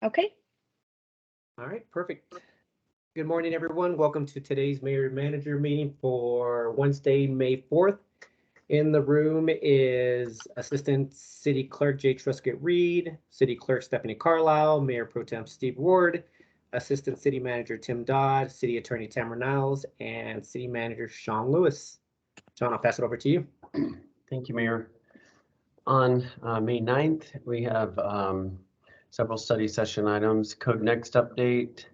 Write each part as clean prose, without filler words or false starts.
Okay. All right, perfect. Good morning, everyone. Welcome to today's Mayor Manager meeting for Wednesday, May 4th. In the room is Assistant City Clerk J. Truscott Reed, City Clerk Stephanie Carlisle, Mayor Pro Tem Steve Ward, Assistant City Manager Tim Dodd, City Attorney Tamara Niles, and City Manager Shawn Lewis. Shawn, I'll pass it over to you. Thank you, Mayor. On May 9th, we have several study session items: Code Next update,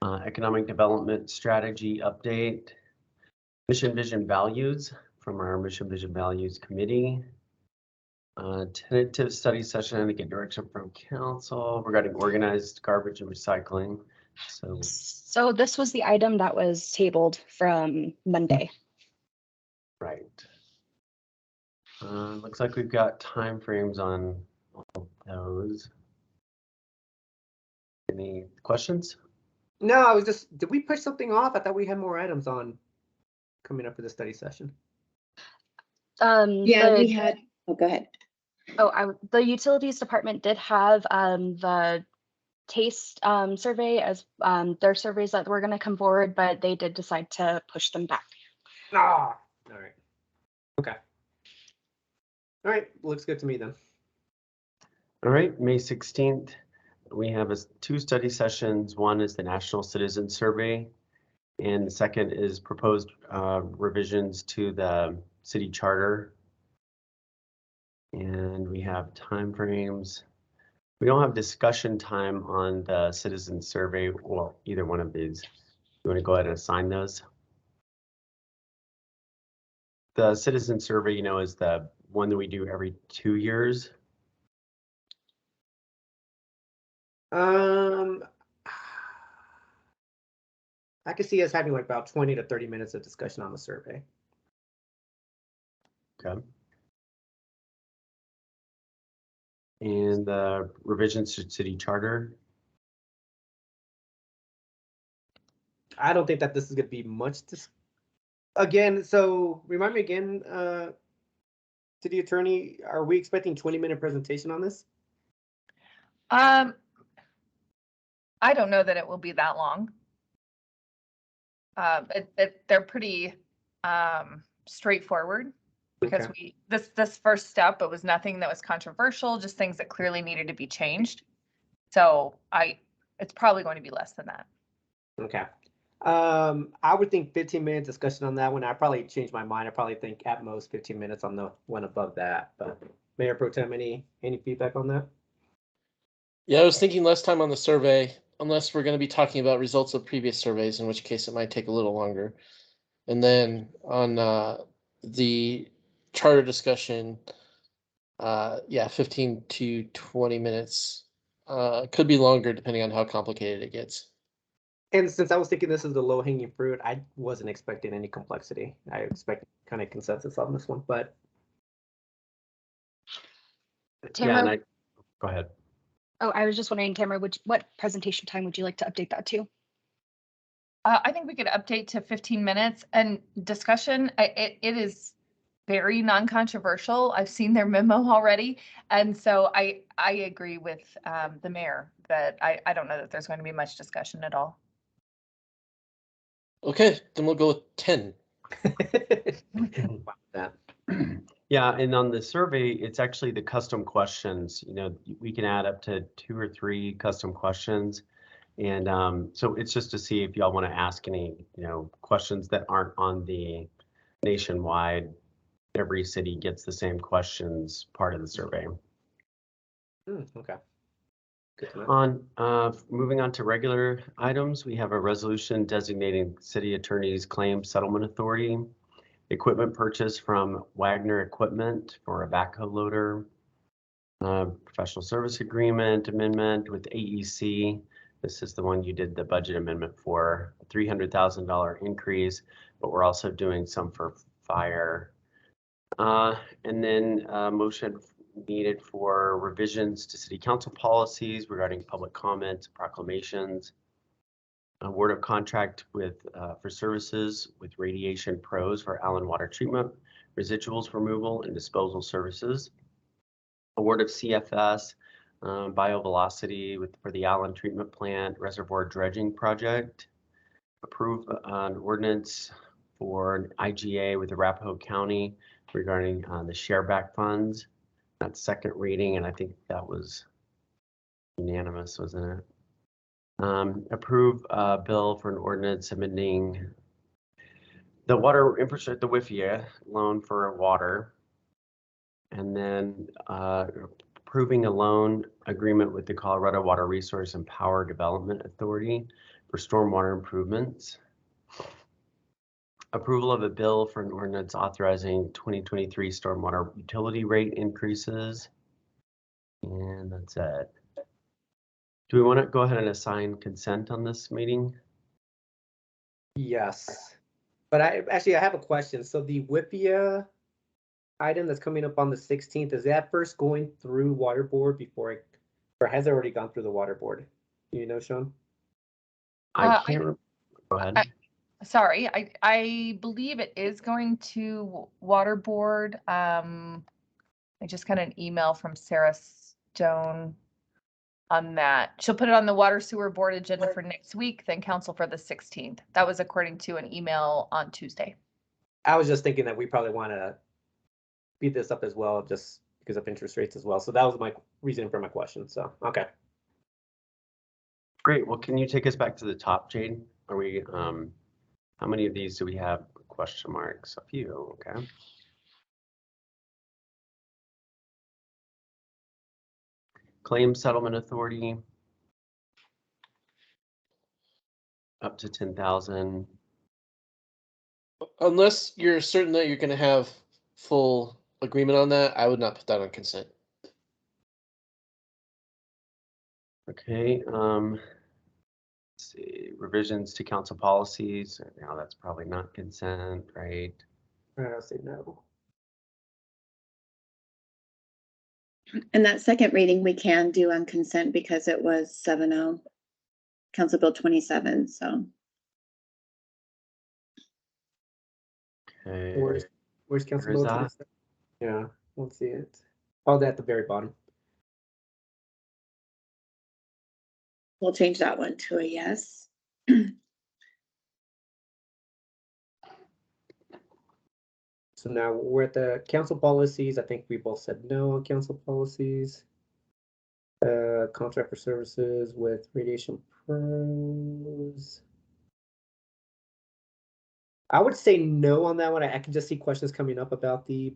Economic Development Strategy update, Mission Vision Values from our Mission Vision Values Committee, tentative study session to get direction from Council regarding organized garbage and recycling. So this was the item that was tabled from Monday. Right. Looks like we've got time frames on all of those. Any questions? No, I was just, did we push something off? I thought we had more items on coming up for the study session. Yeah, we had, oh, go ahead. The utilities department did have the taste survey as their surveys that were going to come forward, but they did decide to push them back. Ah, all right. Okay. All right, looks good to me then. All right, May 16th, we have two study sessions. One is the National Citizen Survey, and the second is proposed revisions to the city charter. And we have time frames. We don't have discussion time on the citizen survey or either one of these. You want to go ahead and assign those? The citizen survey, you know, is the one that we do every 2 years. I could see us having like about 20 to 30 minutes of discussion on the survey. Okay. And the revisions to city charter. I don't think that this is going to be much. Again, so remind me again, City Attorney, are we expecting 20-minute presentation on this? I don't know that it will be that long. They're pretty straightforward because Okay. this first step, it was nothing that was controversial, just things that clearly needed to be changed. So it's probably going to be less than that. Okay. I would think 15-minute discussion on that one. I probably changed my mind. I probably think at most 15 minutes on the one above that. But Mayor Pro Tem, any feedback on that? Yeah, I was thinking less time on the survey, unless we're going to be talking about results of previous surveys, in which case it might take a little longer. And then on the charter discussion, 15 to 20 minutes. Could be longer depending on how complicated it gets. And since I was thinking this is the low-hanging fruit, I wasn't expecting any complexity. I expected kind of consensus on this one, but Tamara, Go ahead. Oh, I was just wondering, Tamara, what presentation time would you like to update that to? I think we could update to 15 minutes and discussion. It is very non-controversial. I've seen their memo already. And so I agree with the mayor that I don't know that there's going to be much discussion at all. Okay, then we'll go with 10. Yeah, and on the survey, it's actually the custom questions. You know, we can add up to 2 or 3 custom questions. And so it's just to see if y'all want to ask any, questions that aren't on the nationwide. Every city gets the same questions part of the survey. Okay. Good to know. Moving on to regular items, we have a resolution designating city attorney's claim settlement authority, equipment purchase from Wagner Equipment for a backhoe loader, professional service agreement amendment with AEC. This is the one you did the budget amendment for, a $300,000 increase, but we're also doing some for fire. And then motion needed for revisions to city council policies regarding public comments, proclamations, award of contract with for services with Radiation Pros for Allen Water Treatment, residuals removal and disposal services, award of CFS BioVelocity for the Allen Treatment Plant Reservoir Dredging Project. Approve an ordinance for an IGA with Arapahoe County regarding the shareback funds. That's second reading, and I think that was unanimous, wasn't it? Approve a bill for an ordinance amending the water infrastructure, the WIFIA loan for water, and then approving a loan agreement with the Colorado Water Resource and Power Development Authority for stormwater improvements. Approval of a bill for an ordinance authorizing 2023 stormwater utility rate increases. And that's it. Do we want to go ahead and assign consent on this meeting? Yes. But I have a question. So the WIPIA item that's coming up on the 16th, is that first going through water board before it, or has it already gone through the water board? Do you know, Shawn? I can't remember. Go ahead. Sorry, I believe it is going to water board. I just got an email from Sarah Stone on that. She'll put it on the water sewer board agenda for next week, then council for the 16th. That was according to an email on Tuesday. I was just thinking that we probably want to speed this up as well, just because of interest rates as well. So that was my reason for my question. So, okay. Great. Well, can you take us back to the top, Jade? Are we, how many of these do we have question marks? A few, okay. Claim Settlement Authority. Up to 10,000. Unless you're certain that you're going to have full agreement on that, I would not put that on consent. Okay, let's see, revisions to council policies. Now that's probably not consent, right? I'll say no. And that second reading we can do on consent because it was 7-0, Council Bill 27, so. Okay. Where's Council Where is Bill that? 27? Yeah, let's see it. Oh, that at the very bottom. We'll change that one to a yes. So now we're at the council policies. I think we both said no on council policies. Contract for services with Radiation Pros. I would say no on that one. I can just see questions coming up about the.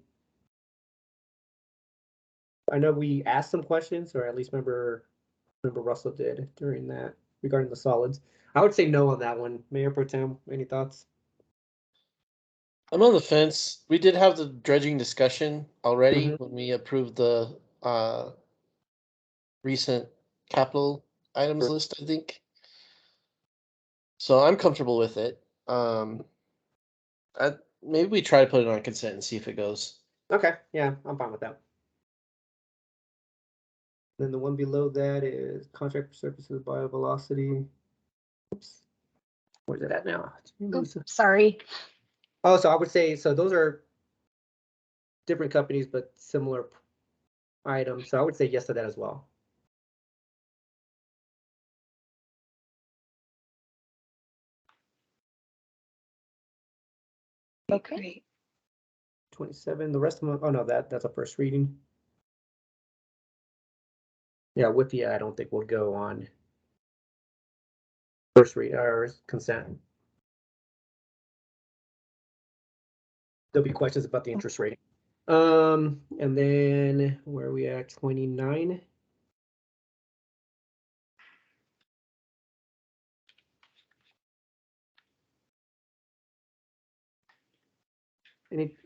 I know we asked some questions, or at least remember Russell did during that regarding the solids. I would say no on that one. Mayor Pro Tem, any thoughts? I'm on the fence. We did have the dredging discussion already when we approved the recent capital items list, I think. So I'm comfortable with it. Maybe we try to put it on consent and see if it goes. Okay, yeah, I'm fine with that. Then the one below that is contract for services BioVelocity. Oops. Where's it at now? Oops, sorry. Oh, so I would say, so those are different companies, but similar items. So I would say yes to that as well. Okay. Great. 27, the rest of them, oh no, that's a first reading. Yeah, with the, I don't think we'll go on first read or consent. There'll be questions about the interest rate. And then where are we at? 29.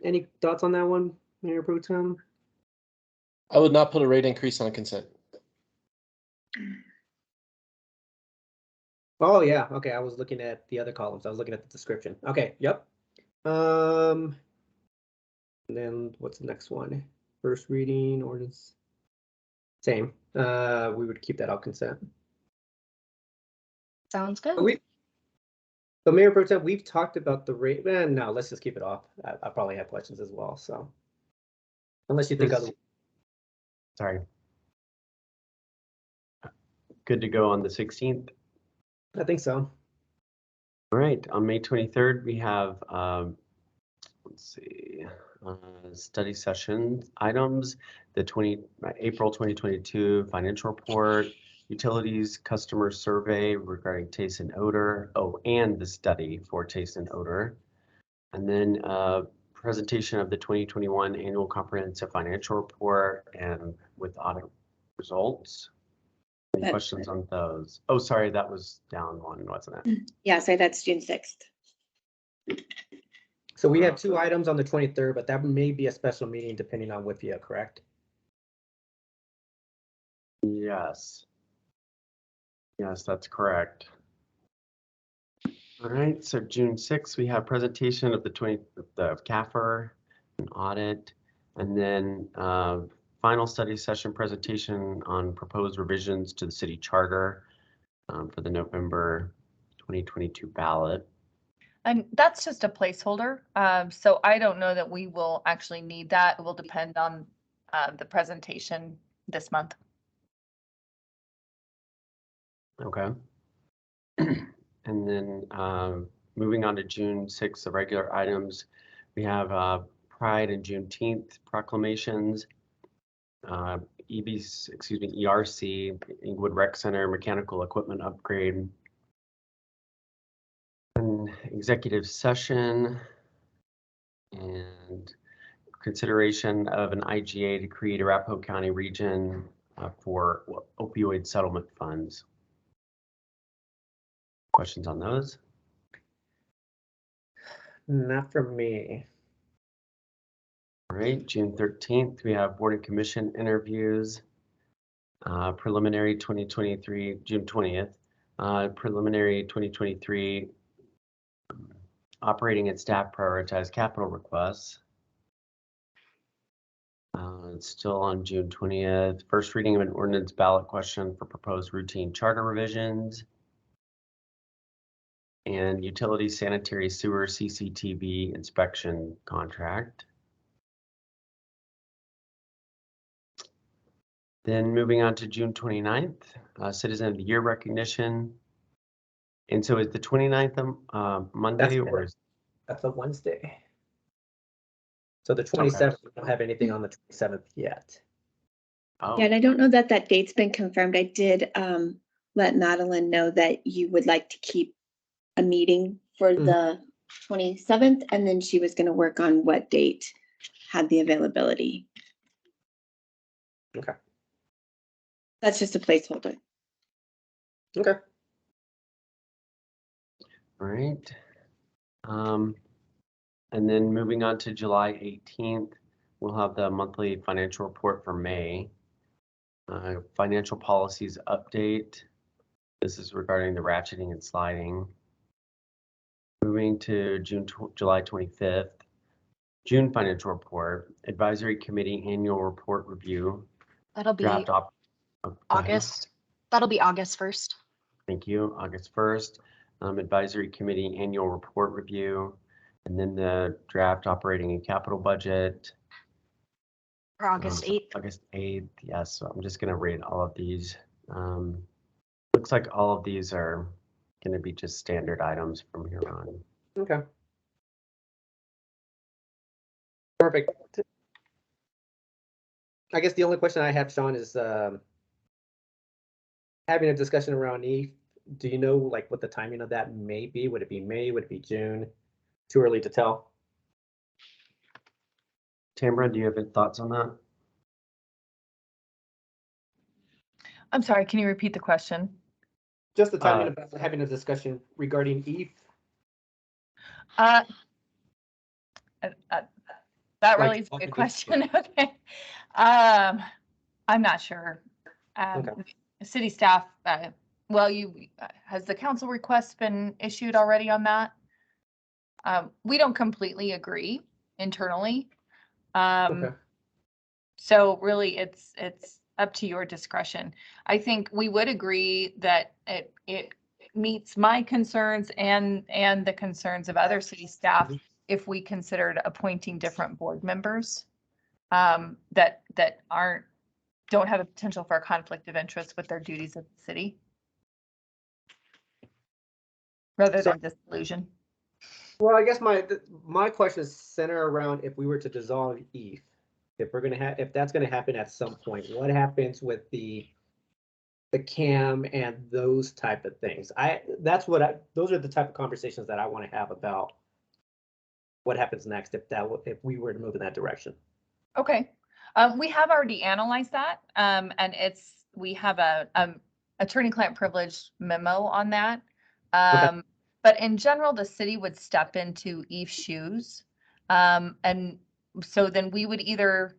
Any thoughts on that one, Mayor Pro Tem? I would not put a rate increase on consent. Oh yeah, okay. I was looking at the other columns. I was looking at the description. Okay, yep. And then what's the next one? First reading ordinance. Same. We would keep that out consent. Sounds good. So Mayor Pro Tem, we've talked about the rate. No, let's just keep it off. I probably have questions as well. So unless you think other. Sorry. good to go on the 16th? I think so. All right, on May 23rd, we have, let's see, study session items, the April 2022 financial report, utilities customer survey regarding taste and odor, and the study for taste and odor, and then presentation of the 2021 annual comprehensive financial report and with audit results. Any questions on those? Oh, sorry, that was down one, wasn't it? Yeah, sorry, that's June 6th. So we have 2 items on the 23rd, but that may be a special meeting depending on WIFIA, correct? Yes. Yes, that's correct. All right, so June 6th, we have presentation of the CAFR and audit, and then final study session presentation on proposed revisions to the city charter for the November 2022 ballot. And that's just a placeholder. So I don't know that we will actually need that. It will depend on the presentation this month. Okay. And then moving on to June 6th, the regular items, we have Pride and Juneteenth proclamations, ERC, Inglewood Rec Center, mechanical equipment upgrade, and executive session, and consideration of an IGA to create a Arapahoe County region for opioid settlement funds. Questions on those? Not from me. All right, June 13th, we have Board and Commission interviews. Preliminary 2023, June 20th, preliminary 2023 operating and staff prioritized capital requests. It's still on June 20th. First reading of an ordinance ballot question for proposed routine charter revisions. And utility sanitary sewer CCTV inspection contract. Then moving on to June 29th, Citizen of the Year recognition. And so is the 29th Monday or is That's a Wednesday. So the 27th, we don't have anything on the 27th yet. oh, Yeah, and I don't know that that date's been confirmed. I did let Madeline know that you would like to keep a meeting for the 27th, and then she was going to work on what date had the availability. Okay. That's just a placeholder. Okay. all right. And then moving on to July 18th, we'll have the monthly financial report for May. Financial policies update. This is regarding the ratcheting and sliding. Moving to July 25th, June financial report, advisory committee annual report review. That'll be Draft August. That'll be August 1st. Thank you. August 1st, advisory committee annual report review, and then the draft operating and capital budget. Or August 8th. August 8th, yes. So I'm just going to read all of these. Looks like all of these are going to be just standard items from here on. Okay. Perfect. I guess the only question I have, Shawn, is having a discussion around ETH. Do you know like what the timing of that may be? Would it be May? Would it be June? Too early to tell. Tamara, do you have any thoughts on that? I'm sorry, can you repeat the question? Just the timing about having a discussion regarding ETH. That Like, really is a good question. Okay. I'm not sure. Okay. City staff, well, has the council request been issued already on that? We don't completely agree internally. Okay. So really it's up to your discretion. I think we would agree that it meets my concerns and the concerns of other city staff if we considered appointing different board members that aren't don't have a potential for a conflict of interest with their duties of the city. Rather So- than disillusion. Well, I guess my question is center around if we were to dissolve EAF, if that's gonna happen at some point, what happens with the CAM and those type of things? Those are the type of conversations that I want to have about what happens next if we were to move in that direction. Okay, we have already analyzed that, and we have a attorney-client privilege memo on that. But in general, the city would step into EAF's shoes, and so then we would either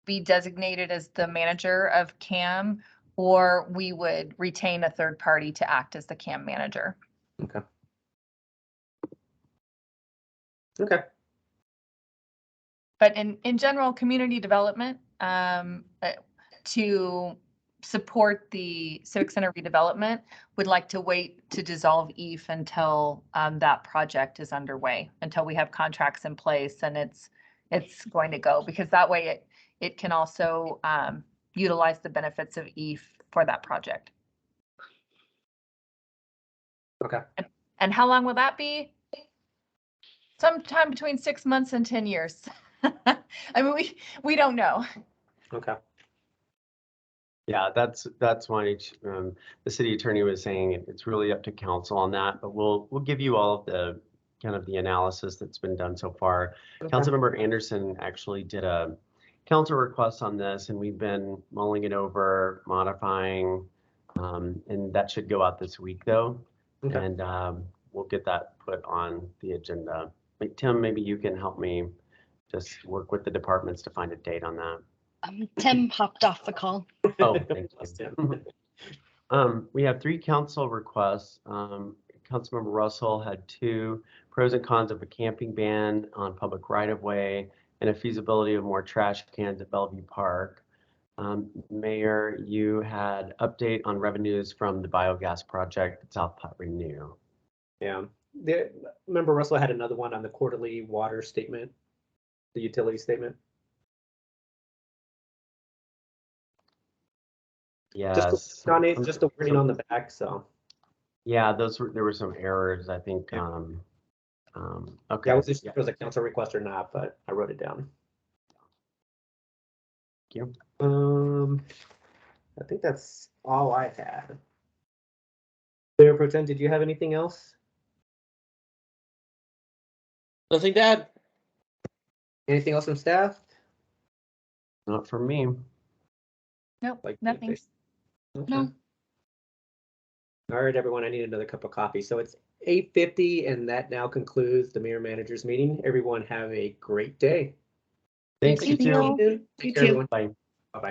be designated as the manager of CAM, or we would retain a third party to act as the CAM manager. Okay. Okay. But in general, community development, to support the Civic Center redevelopment, would like to wait to dissolve EAF until that project is underway, until we have contracts in place and it's going to go, because that way it can also utilize the benefits of EAF for that project. Okay. And how long will that be? Sometime between 6 months and 10 years. I mean, we don't know. Okay. Yeah, that's why the city attorney was saying it's really up to council on that, but we'll give you all of the kind of the analysis that's been done so far. Okay. Councilmember Anderson actually did a council request on this, and we've been mulling it over, modifying, and that should go out this week though. Okay. And we'll get that put on the agenda. Tim, maybe you can help me just work with the departments to find a date on that. Tim hopped off the call. Oh, thank you. We have 3 council requests. Councilmember Russell had 2 pros and cons of a camping ban on public right-of-way and a feasibility of more trash cans at Bellevue Park. Mayor, you had update on revenues from the biogas project at South Platte Renew. Yeah. Remember Russell had another one on the quarterly water statement, the utility statement. Yes. Just the wording on the back, so. Yeah, there were some errors, I think. Yeah. Okay. Yeah, I wasn't sure if it was a council request or not, but I wrote it down. Thank you. I think that's all I had. Mayor Pro Tem, did you have anything else? Nothing to add. Anything else from staff? Not for me. Nope, Like nothing. Okay. No. All right, everyone, I need another cup of coffee. So it's 8:50 and that now concludes the mayor manager's meeting. Everyone have a great day. Thanks, you too. You Take care, too. everyone. Bye.